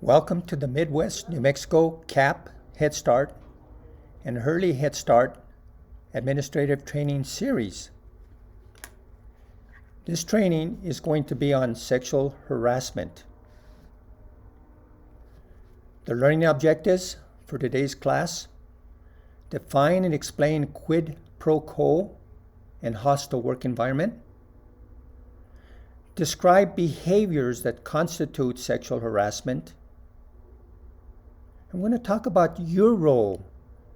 Welcome to the Midwest New Mexico CAP Head Start and Early Head Start Administrative Training Series. This training is going to be on sexual harassment. The learning objectives for today's class: define and explain quid pro quo and hostile work environment. Describe behaviors that constitute sexual harassment. I'm going to talk about your role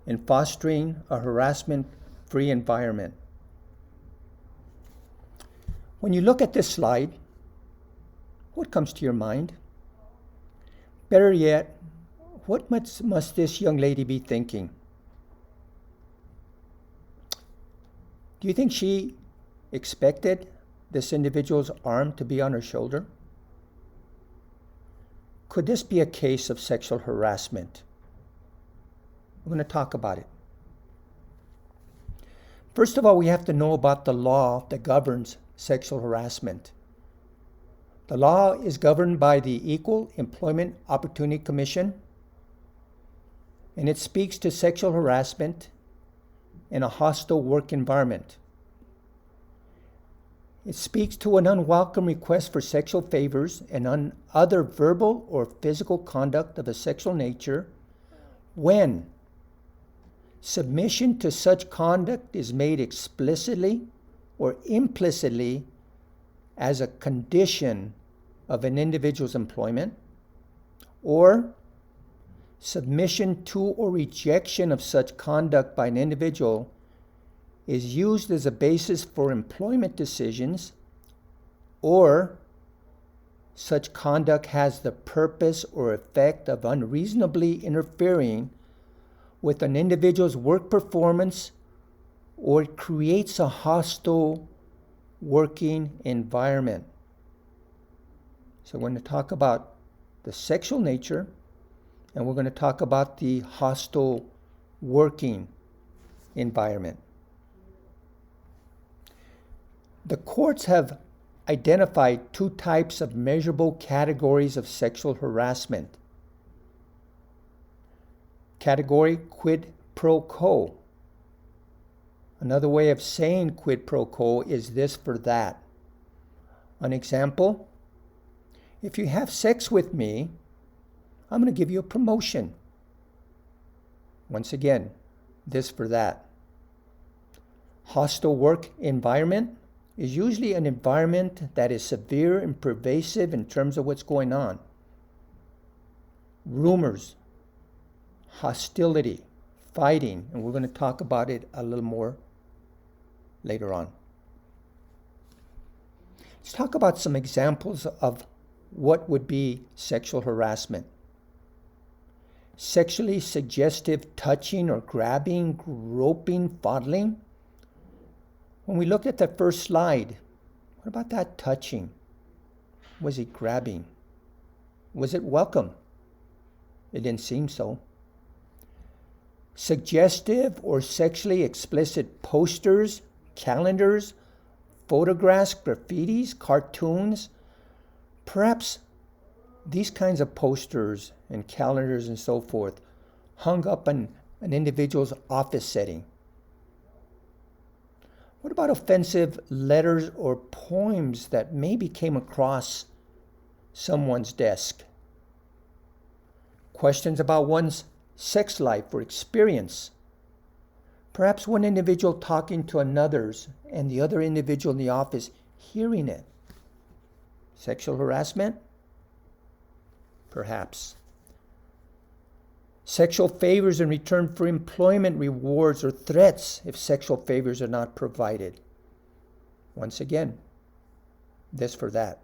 in fostering a harassment-free environment. When you look at this slide, what comes to your mind? Better yet, what must this young lady be thinking? Do you think she expected this individual's arm to be on her shoulder? Could this be a case of sexual harassment? We're going to talk about it. First of all, we have to know about the law that governs sexual harassment. The law is governed by the Equal Employment Opportunity Commission, and it speaks to sexual harassment in a hostile work environment. It speaks to an unwelcome request for sexual favors and other verbal or physical conduct of a sexual nature when submission to such conduct is made explicitly or implicitly as a condition of an individual's employment, or submission to or rejection of such conduct by an individual is used as a basis for employment decisions, or such conduct has the purpose or effect of unreasonably interfering with an individual's work performance, or it creates a hostile working environment. So we're going to talk about the sexual nature, and we're going to talk about the hostile working environment. The courts have identified two types of measurable categories of sexual harassment. Category quid pro quo. Another way of saying quid pro quo is this for that. An example: if you have sex with me, I'm going to give you a promotion. Once again, this for that. Hostile work environment is usually an environment that is severe and pervasive in terms of what's going on. Rumors, hostility, fighting, and we're going to talk about it a little more later on. Let's talk about some examples of what would be sexual harassment. Sexually suggestive touching or grabbing, groping, fondling. When we looked at that first slide, what about that touching? Was it grabbing? Was it welcome? It didn't seem so. Suggestive or sexually explicit posters, calendars, photographs, graffitis, cartoons. Perhaps these kinds of posters and calendars and so forth hung up in an individual's office setting. What about offensive letters or poems that maybe came across someone's desk? Questions about one's sex life or experience. Perhaps one individual talking to another's and the other individual in the office hearing it. Sexual harassment? Perhaps. Sexual favors in return for employment rewards or threats if sexual favors are not provided. Once again, this for that.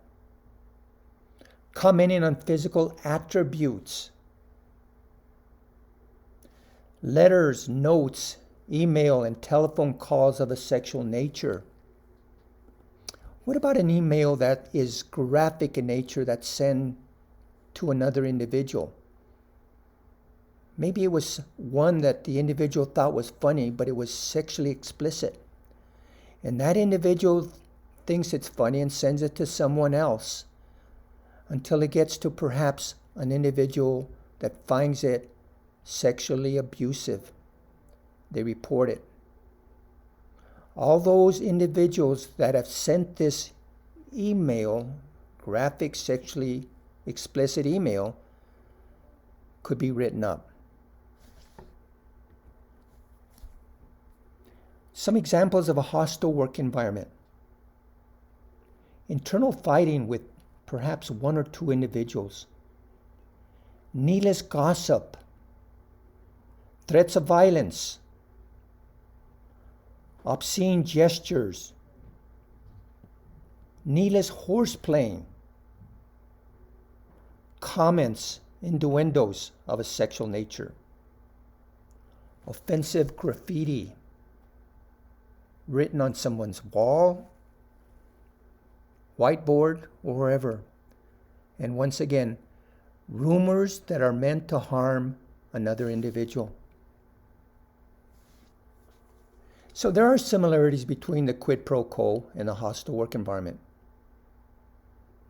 Commenting on physical attributes. Letters, notes, email, and telephone calls of a sexual nature. What about an email that is graphic in nature that's sent to another individual? Maybe it was one that the individual thought was funny, but it was sexually explicit. And that individual thinks it's funny and sends it to someone else until it gets to perhaps an individual that finds it sexually abusive, they report it. All those individuals that have sent this email, graphic, sexually explicit email, could be written up. Some examples of a hostile work environment. Internal fighting with perhaps one or two individuals. Needless gossip. Threats of violence. Obscene gestures. Needless horseplaying. Comments, innuendos of a sexual nature. Offensive graffiti written on someone's wall, whiteboard, or wherever. And once again, rumors that are meant to harm another individual. So there are similarities between the quid pro quo and the hostile work environment.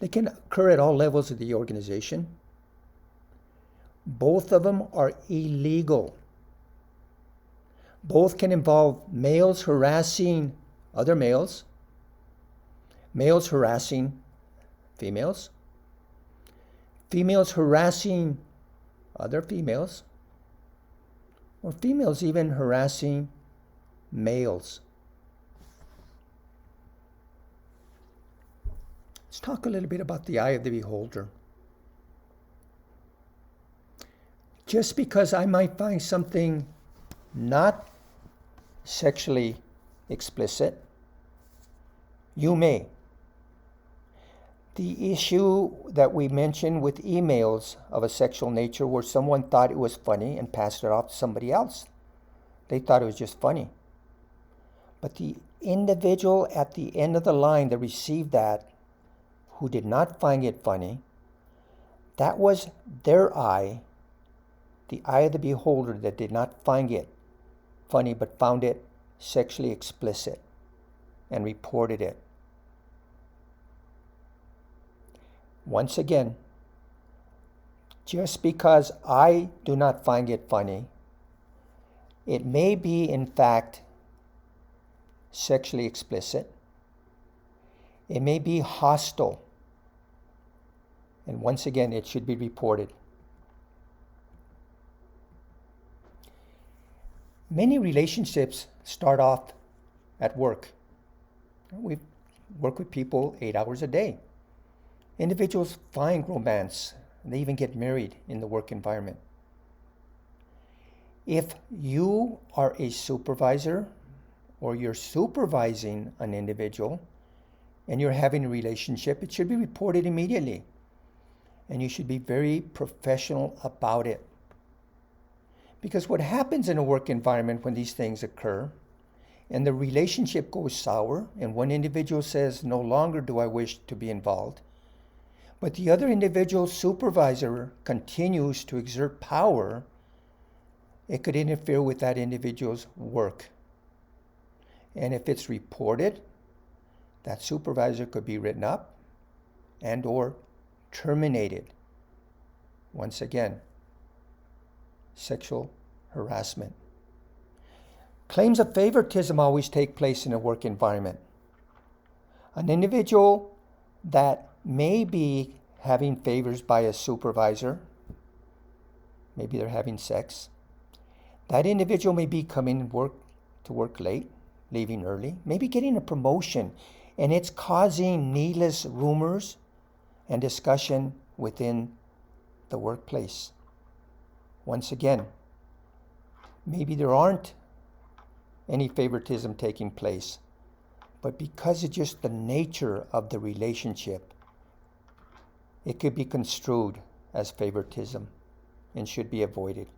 They can occur at all levels of the organization. Both of them are illegal. Both can involve males harassing other males, males harassing females, females harassing other females, or females even harassing males. Let's talk a little bit about the eye of the beholder. Just because I might find something not sexually explicit, you may. The issue that we mentioned with emails of a sexual nature where someone thought it was funny and passed it off to somebody else. They thought it was just funny. But the individual at the end of the line that received that, who did not find it funny, that was their eye, the eye of the beholder that did not find it funny but found it sexually explicit and reported it. Once again, just because I do not find it funny, it may be in fact sexually explicit. It may be hostile. And once again, it should be reported. Many relationships start off at work. We work with people 8 hours a day. Individuals find romance. They even get married in the work environment. If you are a supervisor or you're supervising an individual and you're having a relationship, it should be reported immediately. And you should be very professional about it. Because what happens in a work environment when these things occur and the relationship goes sour and one individual says, no longer do I wish to be involved, but the other individual supervisor continues to exert power, it could interfere with that individual's work. And if it's reported, that supervisor could be written up and or terminated. Once again, sexual harassment. Claims of favoritism always take place in a work environment. An individual that may be having favors by a supervisor, maybe they're having sex, that individual may be coming to work late, leaving early, maybe getting a promotion, and it's causing needless rumors and discussion within the workplace. Once again, maybe there aren't any favoritism taking place, but because it's just the nature of the relationship, it could be construed as favoritism and should be avoided.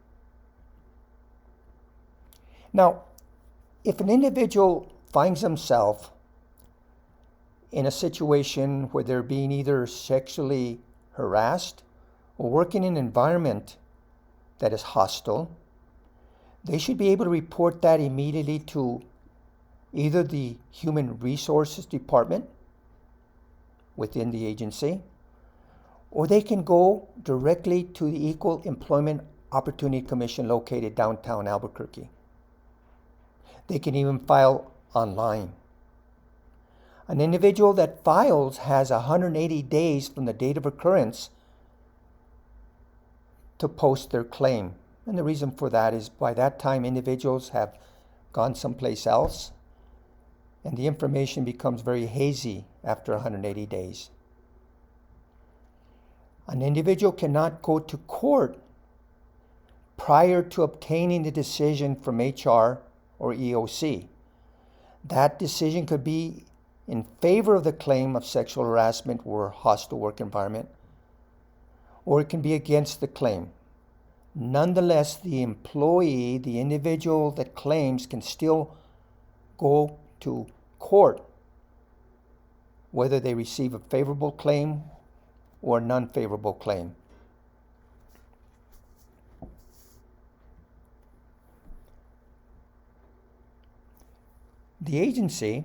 Now, if an individual finds himself in a situation where they're being either sexually harassed or working in an environment that is hostile, they should be able to report that immediately to either the Human Resources Department within the agency or they can go directly to the Equal Employment Opportunity Commission located downtown Albuquerque. They can even file online. An individual that files has 180 days from the date of occurrence to post their claim. And the reason for that is by that time individuals have gone someplace else and the information becomes very hazy after 180 days. An individual cannot go to court prior to obtaining the decision from HR or EOC. That decision could be in favor of the claim of sexual harassment or hostile work environment, or it can be against the claim. Nonetheless, the employee, the individual that claims, can still go to court whether they receive a favorable claim or a non-favorable claim. The agency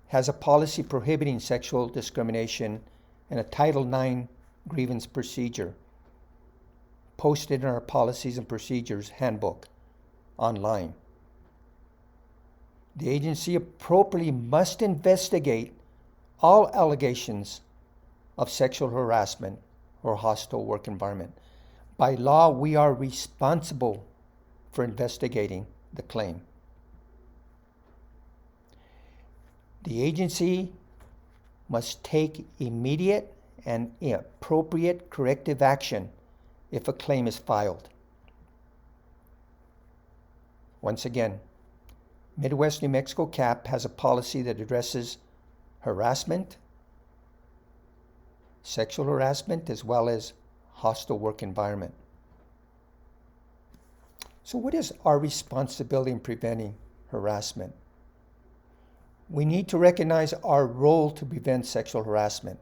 has a policy prohibiting sexual discrimination and a Title IX grievance procedure posted in our Policies and Procedures Handbook online. The agency appropriately must investigate all allegations of sexual harassment or hostile work environment. By law, we are responsible for investigating the claim. The agency must take immediate and appropriate corrective action if a claim is filed. Once again, Midwest New Mexico CAP has a policy that addresses harassment, sexual harassment, as well as hostile work environment. So what is our responsibility in preventing harassment? We need to recognize our role to prevent sexual harassment.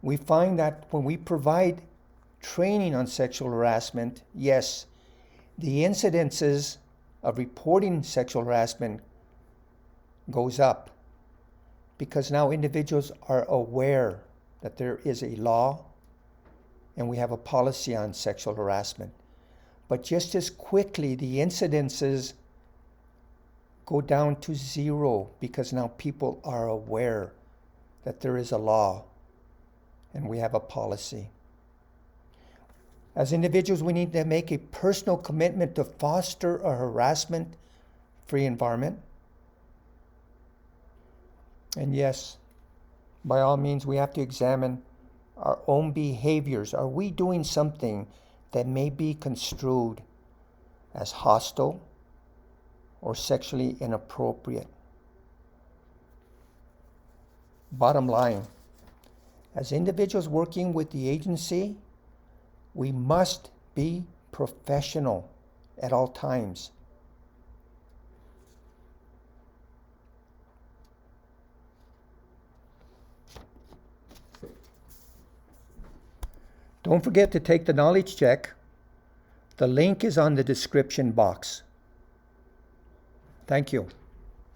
We find that when we provide training on sexual harassment, yes, the incidences of reporting sexual harassment goes up because now individuals are aware that there is a law and we have a policy on sexual harassment. But just as quickly, the incidences go down to zero because now people are aware that there is a law and we have a policy. As individuals, we need to make a personal commitment to foster a harassment-free environment. And yes, by all means, we have to examine our own behaviors. Are we doing something that may be construed as hostile or sexually inappropriate? Bottom line, as individuals working with the agency, we must be professional at all times. Don't forget to take the knowledge check. The link is on the description box. Thank you.